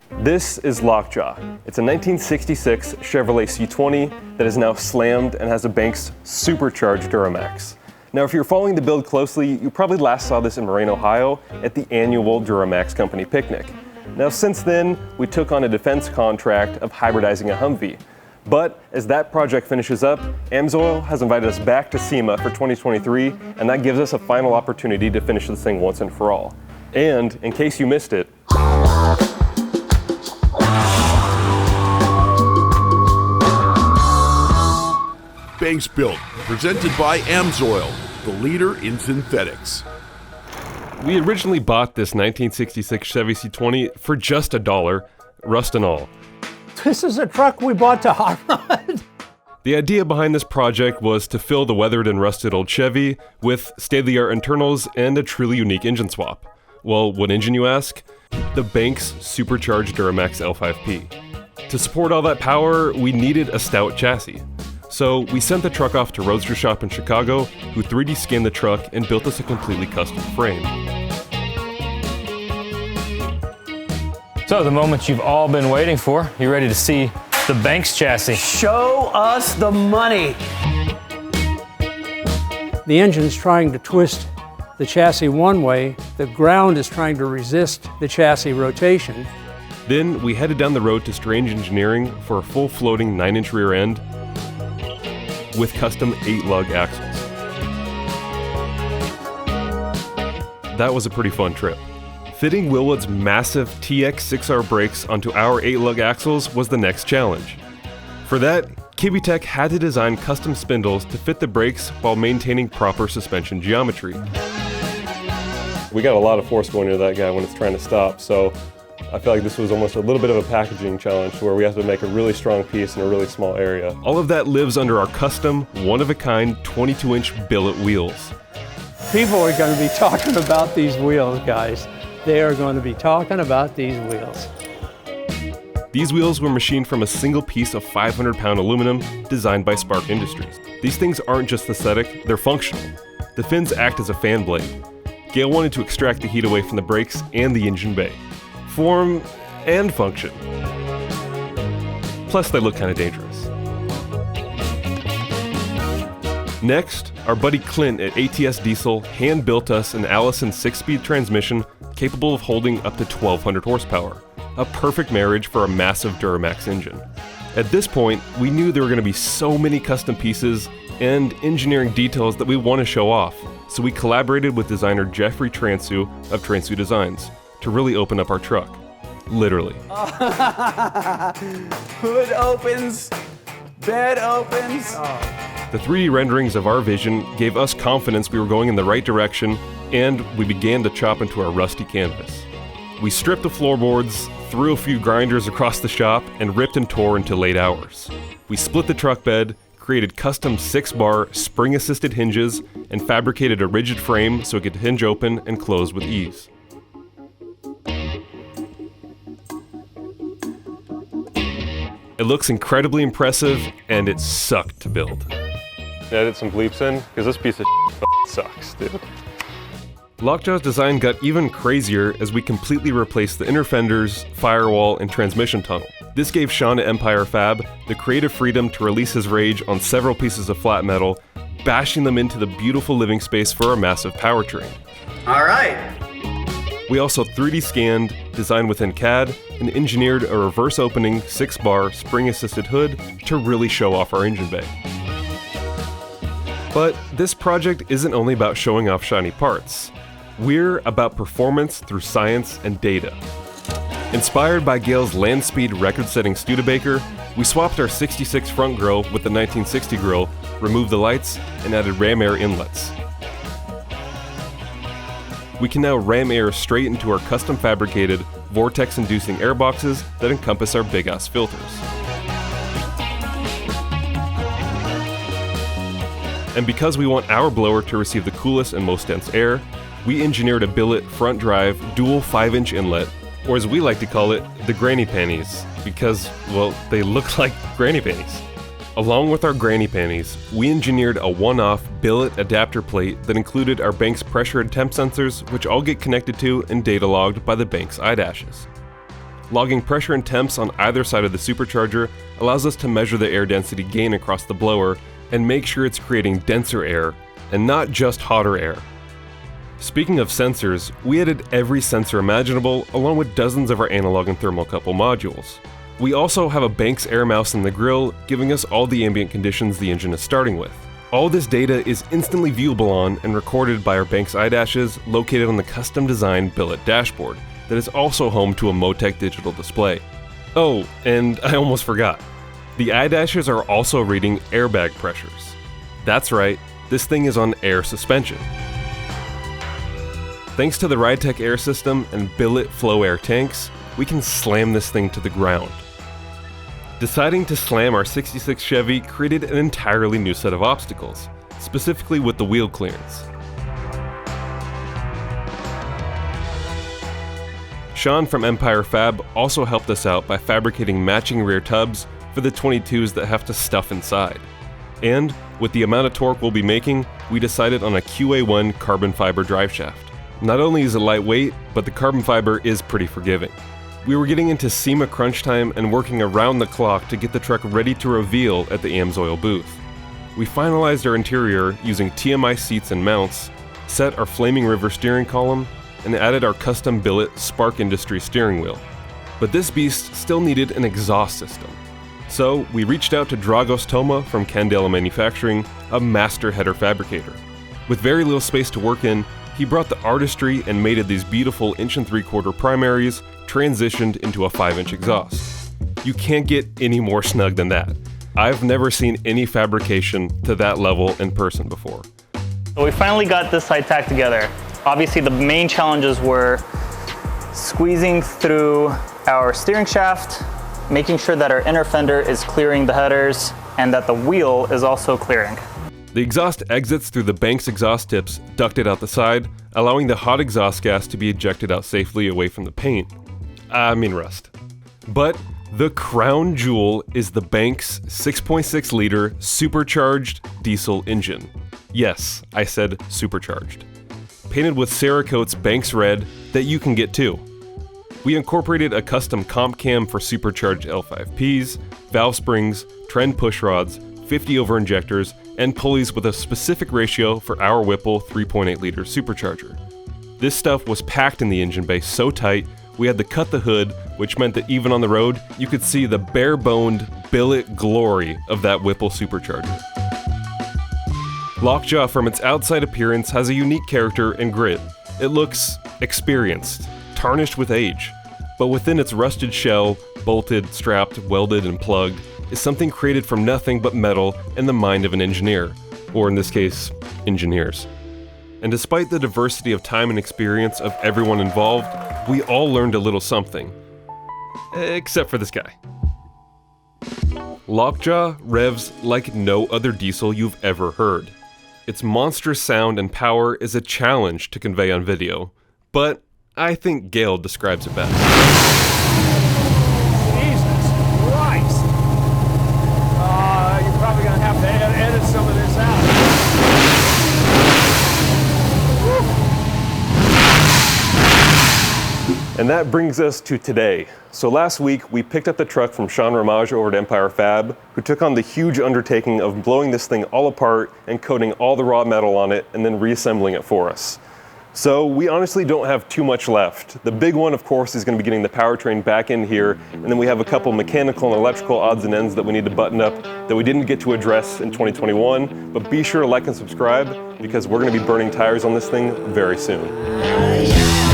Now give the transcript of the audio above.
This is LokJaw. It's a 1966 Chevrolet C20 that is now slammed and has a Banks supercharged Duramax. Now, if you're following the build closely, you probably last saw this in Moraine, Ohio at the annual Duramax company picnic. Now, since then, we took on a defense contract of hybridizing a Humvee. But as that project finishes up, AMSOIL has invited us back to SEMA for 2023, and that gives us a final opportunity to finish this thing once and for all. And in case you missed it, Banks Built, presented by AMSOIL, the leader in synthetics. we originally bought this 1966 Chevy C20 for just $1, rust and all. This is a truck we bought to hot rod. The idea behind this project was to fill the weathered and rusted old Chevy with state-of-the-art internals and a truly unique engine swap. Well, what engine, you ask? The Banks supercharged Duramax L5P. To support all that power, we needed a stout chassis. So we sent the truck off to Roadster Shop in Chicago, who 3D scanned the truck and built us a completely custom frame. So the moment you've all been waiting for, you ready to see the Banks chassis? Show us the money. The engine's trying to twist the chassis one way, the ground is trying to resist the chassis rotation. Then we headed down the road to Strange Engineering for a full floating 9-inch rear end with custom 8-lug axles. That was a pretty fun trip. Fitting Wilwood's massive TX6R brakes onto our 8-lug axles was the next challenge. For that, Kibitech had to design custom spindles to fit the brakes while maintaining proper suspension geometry. We got a lot of force going into that guy when it's trying to stop, so I feel like this was almost a little bit of a packaging challenge where we have to make a really strong piece in a really small area. All of that lives under our custom, one-of-a-kind 22-inch billet wheels. People are going to be talking about these wheels, guys. They are going to be talking about these wheels. These wheels were machined from a single piece of 500-pound aluminum designed by Spark Industries. These things aren't just aesthetic, they're functional. The fins act as a fan blade. Gale wanted to extract the heat away from the brakes and the engine bay. Form and function. Plus, they look kind of dangerous. Next, our buddy Clint at ATS Diesel hand-built us an Allison 6-speed transmission capable of holding up to 1,200 horsepower, a perfect marriage for a massive Duramax engine. At this point, we knew there were going to be so many custom pieces and engineering details that we want to show off, so we collaborated with designer Jeffrey Transu of Transu Designs to really open up our truck. Literally. Hood opens, bed opens. The 3D renderings of our vision gave us confidence we were going in the right direction, and we began to chop into our rusty canvas. We stripped the floorboards, threw a few grinders across the shop, and ripped and tore into late hours. We split the truck bed, created custom 6-bar spring-assisted hinges, and fabricated a rigid frame so it could hinge open and close with ease. It looks incredibly impressive, and it sucked to build. Edit some bleeps in, because this piece of sucks, dude. LokJaw's design got even crazier as we completely replaced the inner fenders, firewall, and transmission tunnel. This gave Sean at Empire Fab the creative freedom to release his rage on several pieces of flat metal, bashing them into the beautiful living space for our massive powertrain. All right. We also 3D scanned, designed within CAD, and engineered a reverse opening 6-bar spring-assisted hood to really show off our engine bay. But this project isn't only about showing off shiny parts. We're about performance through science and data. Inspired by Gale's land speed record-setting Studebaker, we swapped our 66 front grille with the 1960 grille, removed the lights, and added ram air inlets. We can now ram air straight into our custom fabricated, vortex-inducing air boxes that encompass our big-ass filters. And because we want our blower to receive the coolest and most dense air, we engineered a billet front drive dual 5-inch inlet, or as we like to call it, the granny panties, because, well, they look like granny panties. Along with our granny panties, we engineered a one-off billet adapter plate that included our Banks pressure and temp sensors, which all get connected to and data logged by the Banks iDashes. Logging pressure and temps on either side of the supercharger allows us to measure the air density gain across the blower and make sure it's creating denser air and not just hotter air. Speaking of sensors, we added every sensor imaginable along with dozens of our analog and thermocouple modules. We also have a Banks air mouse in the grille, giving us all the ambient conditions the engine is starting with. All this data is instantly viewable on and recorded by our Banks iDashes located on the custom-designed billet dashboard that is also home to a Motec digital display. Oh, and I almost forgot. The iDashes are also reading airbag pressures. That's right, this thing is on air suspension. Thanks to the RideTech air system and billet flow air tanks, we can slam this thing to the ground. Deciding to slam our 66 Chevy created an entirely new set of obstacles, specifically with the wheel clearance. Sean from Empire Fab also helped us out by fabricating matching rear tubs for the 22s that have to stuff inside. And with the amount of torque we'll be making, we decided on a QA1 carbon fiber driveshaft. Not only is it lightweight, but the carbon fiber is pretty forgiving. We were getting into SEMA crunch time and working around the clock to get the truck ready to reveal at the AMSOIL booth. We finalized our interior using TMI seats and mounts, set our Flaming River steering column, and added our custom billet Spark Industry steering wheel. But this beast still needed an exhaust system. So we reached out to Dragos Toma from Candela Manufacturing, a master header fabricator. With very little space to work in, he brought the artistry and mated these beautiful 1 3/4 primaries transitioned into a 5-inch exhaust. You can't get any more snug than that. I've never seen any fabrication to that level in person before. So we finally got this side tack together. Obviously the main challenges were squeezing through our steering shaft, making sure that our inner fender is clearing the headers, and that the wheel is also clearing. The exhaust exits through the Banks exhaust tips ducted out the side, allowing the hot exhaust gas to be ejected out safely away from the paint. Rust. But the crown jewel is the Banks 6.6 liter supercharged diesel engine. Yes, I said supercharged. Painted with Cerakote's Banks Red that you can get too. We incorporated a custom comp cam for supercharged L5Ps, valve springs, trend push rods, 50 over injectors, and pulleys with a specific ratio for our Whipple 3.8 liter supercharger. This stuff was packed in the engine bay so tight, we had to cut the hood, which meant that even on the road, you could see the bare-boned billet glory of that Whipple supercharger. LokJaw from its outside appearance has a unique character and grit. It looks experienced, tarnished with age, but within its rusted shell, bolted, strapped, welded, and plugged, is something created from nothing but metal and the mind of an engineer, or in this case, engineers. And despite the diversity of time and experience of everyone involved, we all learned a little something. Except for this guy. LokJaw revs like no other diesel you've ever heard. Its monstrous sound and power is a challenge to convey on video, but I think Gale describes it best. Jesus Christ! You're probably gonna have to edit some of this out. And that brings us to today. So last week, we picked up the truck from Sean Ramage over at Empire Fab, who took on the huge undertaking of blowing this thing all apart and coating all the raw metal on it and then reassembling it for us. So we honestly don't have too much left. The big one, of course, is going to be getting the powertrain back in here, and then we have a couple mechanical and electrical odds and ends that we need to button up that we didn't get to address in 2021, but be sure to like and subscribe because we're going to be burning tires on this thing very soon.